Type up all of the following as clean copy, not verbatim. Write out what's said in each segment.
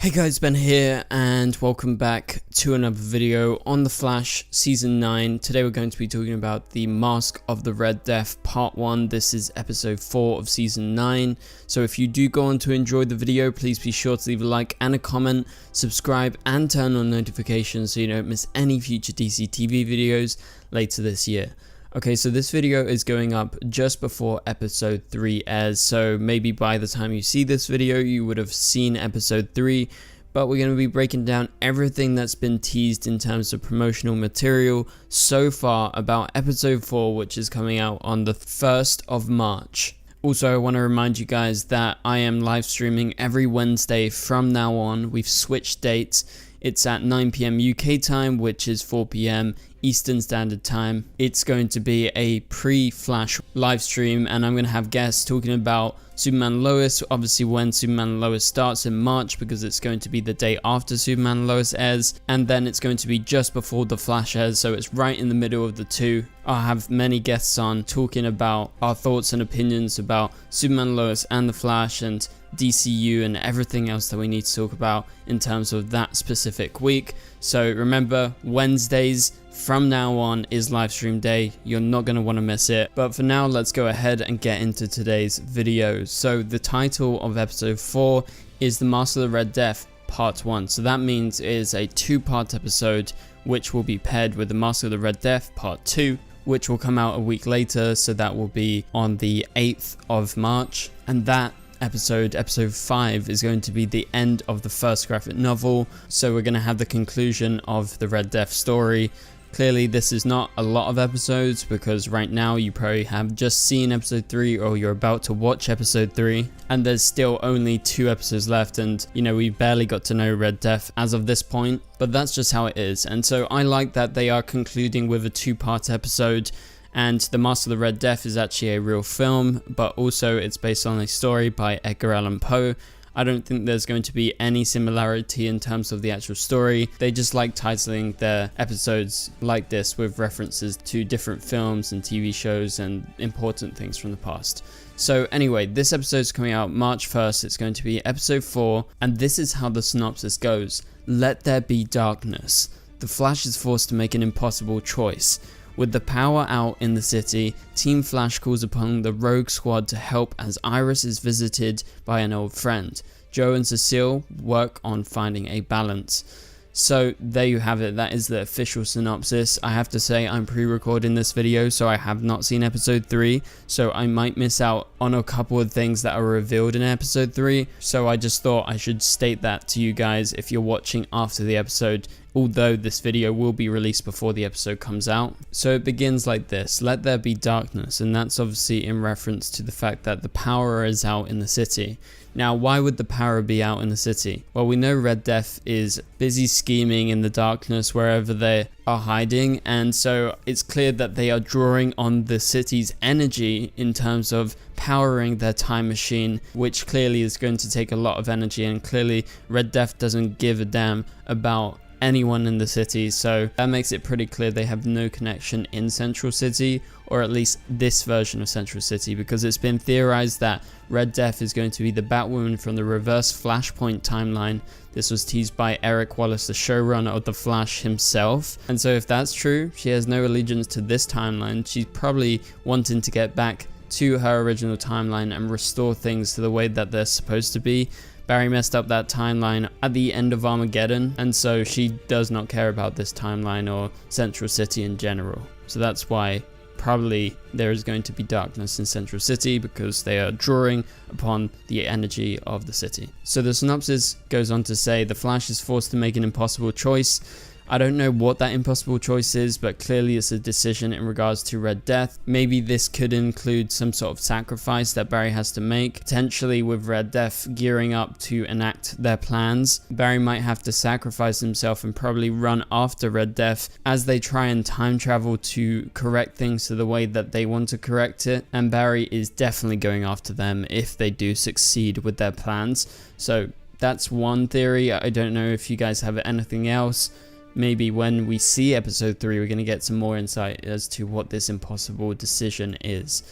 Hey guys, Ben here and welcome back to another video on The Flash Season 9. Today we're going to be talking about the Mask of the Red Death Part 1. This is episode 4 of Season 9. So if you do go on to enjoy the video, please be sure to leave a like and a comment, subscribe and turn on notifications so you don't miss any future DCTV videos later this year. Okay, so this video is going up just before episode 3 airs, so maybe by the time you see this video you would have seen episode 3, but we're going to be breaking down everything that's been teased in terms of promotional material so far about episode 4, which is coming out on the 1st of March. Also, I want to remind you guys that I am live streaming every Wednesday from now on. We've switched dates. It's at 9 PM UK time, which is 4 PM Eastern Standard Time. It's going to be a pre-Flash live stream and I'm going to have guests talking about Superman and Lois, obviously when Superman and Lois starts in March because it's going to be the day after Superman and Lois airs, and then it's going to be just before The Flash airs, so it's right in the middle of the two. I'll have many guests on talking about our thoughts and opinions about Superman and Lois and The Flash and DCEU and everything else that we need to talk about in terms of that specific week. So remember, Wednesdays from now on is live stream day. You're not going to want to miss it. But for now, let's go ahead and get into today's video. So the title of episode 4 is The Mask of the Red Death Part 1. So that means it is a two-part episode which will be paired with The Mask of the Red Death Part 2, which will come out a week later. So that will be on the 8th of March. And that episode 5 is going to be the end of the first graphic novel, so we're going to have the conclusion of the Red Death story. Clearly this is not a lot of episodes because right now you probably have just seen episode 3 or you're about to watch episode 3 and there's still only 2 episodes left, and you know, we barely got to know Red Death as of this point, but that's just how it is. And so I like that they are concluding with a 2-part episode. And The Mask of the Red Death is actually a real film, but also it's based on a story by Edgar Allan Poe. I don't think there's going to be any similarity in terms of the actual story. They just like titling their episodes like this with references to different films and TV shows and important things from the past. So anyway, this episode is coming out March 1st. It's going to be episode 4, and this is how the synopsis goes. Let there be darkness. The Flash is forced to make an impossible choice. With the power out in the city, Team Flash calls upon the Rogue Squad to help as Iris is visited by an old friend. Joe and Cecile work on finding a balance. So there you have it, that is the official synopsis. I have to say I'm pre-recording this video, so I have not seen episode 3, so I might miss out on a couple of things that are revealed in episode 3, so I just thought I should state that to you guys if you're watching after the episode, although this video will be released before the episode comes out. So it begins like this: let there be darkness, and that's obviously in reference to the fact that the power is out in the city. Now, why would the power be out in the city? Well, we know Red Death is busy scheming in the darkness wherever they are hiding, and so it's clear that they are drawing on the city's energy in terms of powering their time machine, which clearly is going to take a lot of energy, and clearly Red Death doesn't give a damn about anyone in the city, so that makes it pretty clear they have no connection in Central City, or at least this version of Central City, because it's been theorized that Red Death is going to be the Batwoman from the reverse Flashpoint timeline. This was teased by Eric Wallace, the showrunner of The Flash himself, and so if that's true, she has no allegiance to this timeline. She's probably wanting to get back to her original timeline and restore things to the way that they're supposed to be. Barry messed up that timeline at the end of Armageddon, and so she does not care about this timeline or Central City in general. So that's why probably there is going to be darkness in Central City, because they are drawing upon the energy of the city. So the synopsis goes on to say the Flash is forced to make an impossible choice. I don't know what that impossible choice is, but clearly it's a decision in regards to Red Death. Maybe this could include some sort of sacrifice that Barry has to make, potentially with Red Death gearing up to enact their plans. Barry might have to sacrifice himself and probably run after Red Death as they try and time travel to correct things to the way that they want to correct it, and Barry is definitely going after them if they do succeed with their plans. So that's one theory. I don't know if you guys have anything else. Maybe when we see episode 3, we're going to get some more insight as to what this impossible decision is.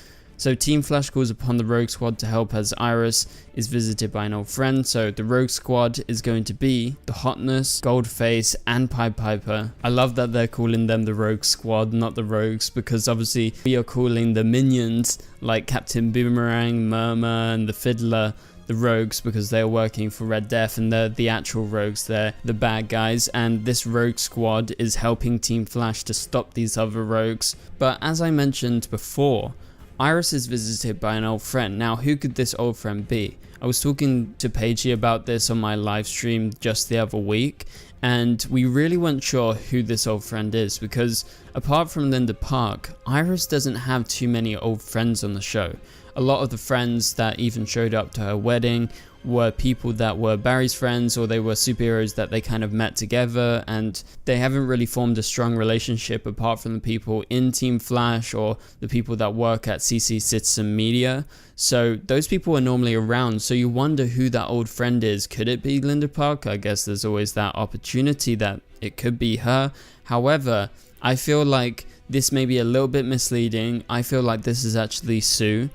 So Team Flash calls upon the Rogue Squad to help as Iris is visited by an old friend. So the Rogue Squad is going to be the Hotness, Goldface, and Pied Piper. I love that they're calling them the Rogue Squad, not the Rogues, because obviously we are calling the minions like Captain Boomerang, Murmur, and the Fiddler the Rogues because they're working for Red Death, and they're the actual Rogues, they're the bad guys, and this Rogue Squad is helping Team Flash to stop these other Rogues. But as I mentioned before, Iris is visited by an old friend. Now, who could this old friend be? I was talking to Paigey about this on my live stream just the other week, and we really weren't sure who this old friend is because apart from Linda Park, Iris doesn't have too many old friends on the show. A lot of the friends that even showed up to her wedding were people that were Barry's friends, or they were superheroes that they kind of met together, and they haven't really formed a strong relationship apart from the people in Team Flash or the people that work at CC Citizen Media. So those people are normally around, so you wonder who that old friend is. Could it be Linda Park? I guess there's always that opportunity that it could be her. However, I feel like this may be a little bit misleading. I feel like this is actually Sue,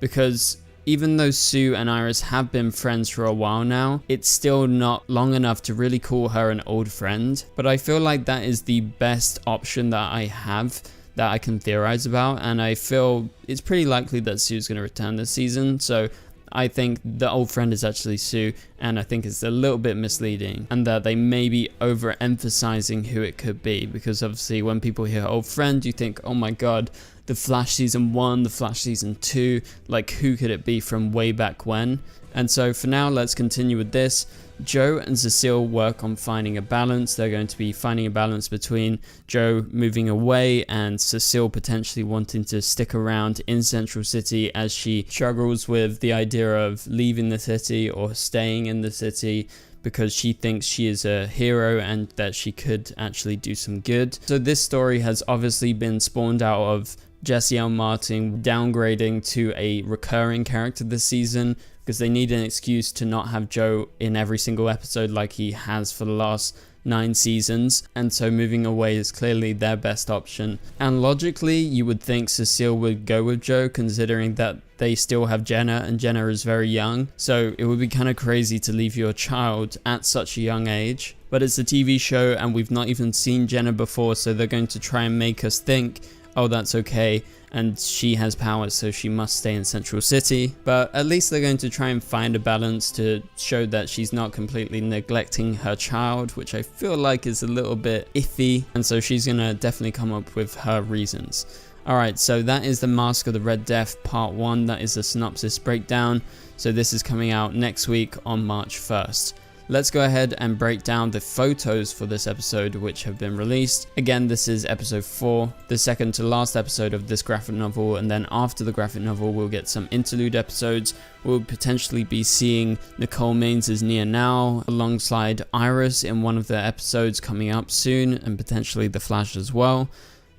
because even though Sue and Iris have been friends for a while now, it's still not long enough to really call her an old friend. But I feel like that is the best option that I have that I can theorize about, and I feel it's pretty likely that Sue's going to return this season. So I think the old friend is actually Sue, and I think it's a little bit misleading and that they may be overemphasizing who it could be, because obviously when people hear old friend, you think, oh my god, the Flash season 1, the Flash season 2, like who could it be from way back when? And so for now, let's continue with this. Joe and Cecile work on finding a balance. They're going to be finding a balance between Joe moving away and Cecile potentially wanting to stick around in Central City as she struggles with the idea of leaving the city or staying in the city, because she thinks she is a hero and that she could actually do some good. So this story has obviously been spawned out of Jesse L. Martin downgrading to a recurring character this season, because they need an excuse to not have Joe in every single episode like he has for the last 9 seasons, and so moving away is clearly their best option. And logically, you would think Cecile would go with Joe, considering that they still have Jenna, and Jenna is very young, so it would be kind of crazy to leave your child at such a young age. But it's a TV show and we've not even seen Jenna before, so they're going to try and make us think, oh, that's okay, and she has powers, so she must stay in Central City. But at least they're going to try and find a balance to show that she's not completely neglecting her child, which I feel like is a little bit iffy, and so she's gonna definitely come up with her reasons. Alright, so that is the Mask of the Red Death Part 1. That is the synopsis breakdown. So this is coming out next week on March 1st. Let's go ahead and break down the photos for this episode which have been released. Again, this is episode 4, the second to last episode of this graphic novel, and then after the graphic novel we'll get some interlude episodes. We'll potentially be seeing Nicole Maines' Nia Now alongside Iris in one of the episodes coming up soon, and potentially The Flash as well.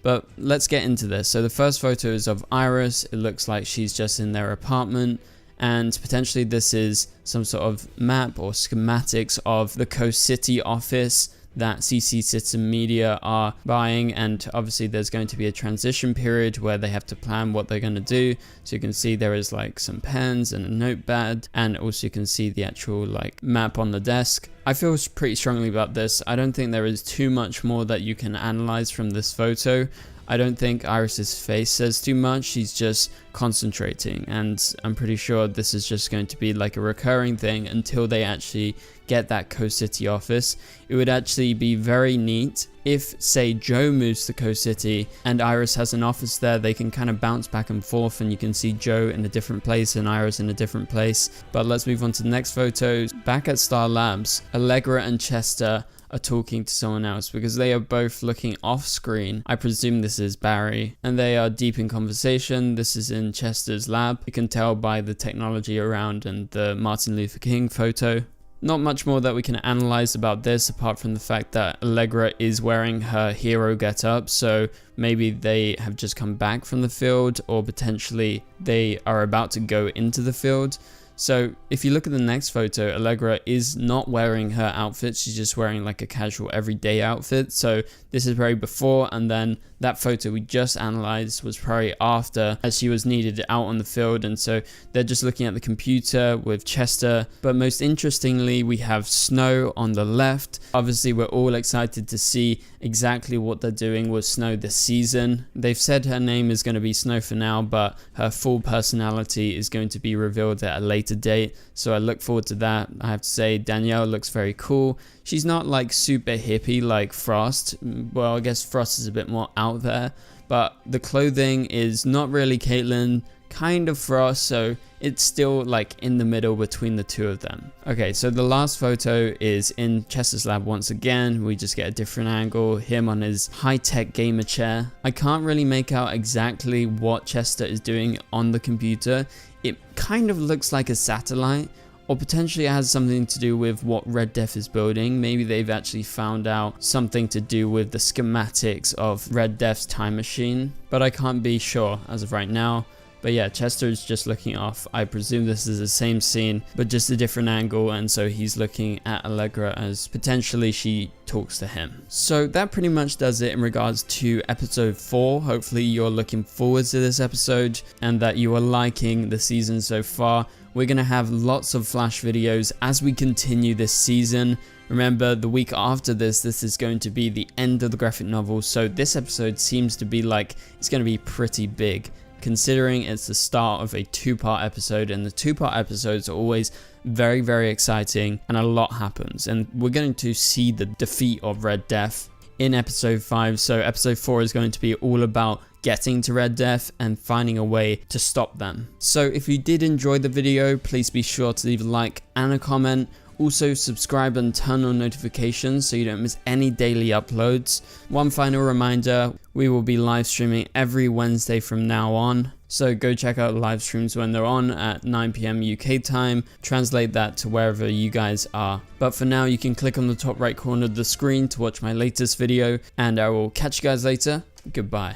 But let's get into this. So the first photo is of Iris. It looks like she's just in their apartment, and potentially this is some sort of map or schematics of the Coast City office that CC Citizen Media are buying, and obviously there's going to be a transition period where they have to plan what they're going to do. So you can see there is like some pens and a notepad, and also you can see the actual like map on the desk. I feel pretty strongly about this. I don't think there is too much more that you can analyze from this photo. I don't think Iris's face says too much, she's just concentrating, and I'm pretty sure this is just going to be like a recurring thing until they actually get that Coast City office. It would actually be very neat if, say, Joe moves to Coast City and Iris has an office there. They can kind of bounce back and forth, and you can see Joe in a different place and Iris in a different place. But let's move on to the next photos. Back at Star Labs, Allegra and Chester are talking to someone else because they are both looking off screen. I presume this is Barry, and they are deep in conversation. This is in Chester's lab. You can tell by the technology around and the Martin Luther King photo. Not much more that we can analyze about this apart from the fact that Allegra is wearing her hero getup, so maybe they have just come back from the field, or potentially they are about to go into the field. So if you look at the next photo, Allegra is not wearing her outfit, she's just wearing like a casual everyday outfit. So this is probably before, and then that photo we just analyzed was probably after, as she was needed out on the field. And so they're just looking at the computer with Chester. But most interestingly, we have Snow on the left. Obviously we're all excited to see exactly what they're doing with Snow this season. They've said her name is going to be Snow for now, but her full personality is going to be revealed at a later date, so I look forward to that. I have to say, Danielle looks very cool. She's not like super hippie like Frost. Well, I guess Frost is a bit more out there, but the clothing is not really Caitlin, kind of Frost, so it's still like in the middle between the two of them. Okay, so the last photo is in Chester's lab once again. We just get a different angle, him on his high-tech gamer chair. I can't really make out exactly what Chester is doing on the computer. It kind of looks like a satellite, or potentially it has something to do with what Red Death is building. Maybe they've actually found out something to do with the schematics of Red Death's time machine, but I can't be sure as of right now. But yeah, Chester is just looking off. I presume this is the same scene, but just a different angle, and so he's looking at Allegra as potentially she talks to him. So that pretty much does it in regards to episode 4. Hopefully you're looking forward to this episode and that you are liking the season so far. We're going to have lots of Flash videos as we continue this season. Remember, the week after this is going to be the end of the graphic novel, so this episode seems to be like it's going to be pretty big, considering it's the start of a 2-part episode, and the 2-part episodes are always very, very exciting and a lot happens, and we're going to see the defeat of Red Death in episode 5. So episode 4 is going to be all about getting to Red Death and finding a way to stop them. So if you did enjoy the video, please be sure to leave a like and a comment. Also subscribe and turn on notifications so you don't miss any daily uploads. One final reminder, we will be live streaming every Wednesday from now on. So go check out live streams when they're on at 9 PM UK time. Translate that to wherever you guys are. But for now, you can click on the top right corner of the screen to watch my latest video, and I will catch you guys later. Goodbye.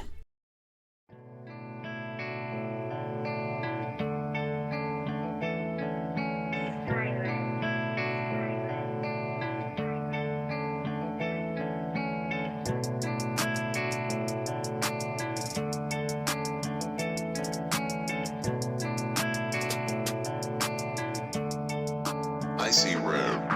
I see red.